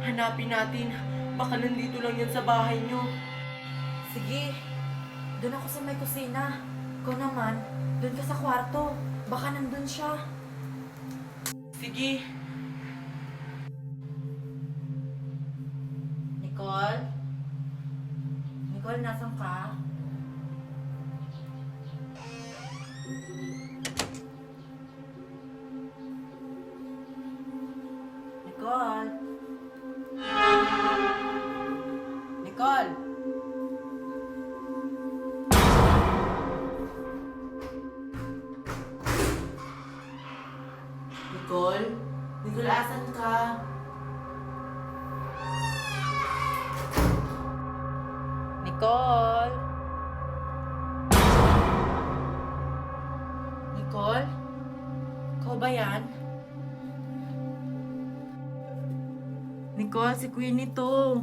Hanapin natin. Baka nandito lang yan sa bahay nyo. Sige, doon ako sa may kusina. Ikaw naman, doon ka sa kwarto. Baka nandun siya. Sige. Nicole? Nicole, nasan ka? Nicole? Nicole? Nicole? Nicole, asan ka? Nicole? Nicole? Ikaw ba yan? Nicole, si Queenie to.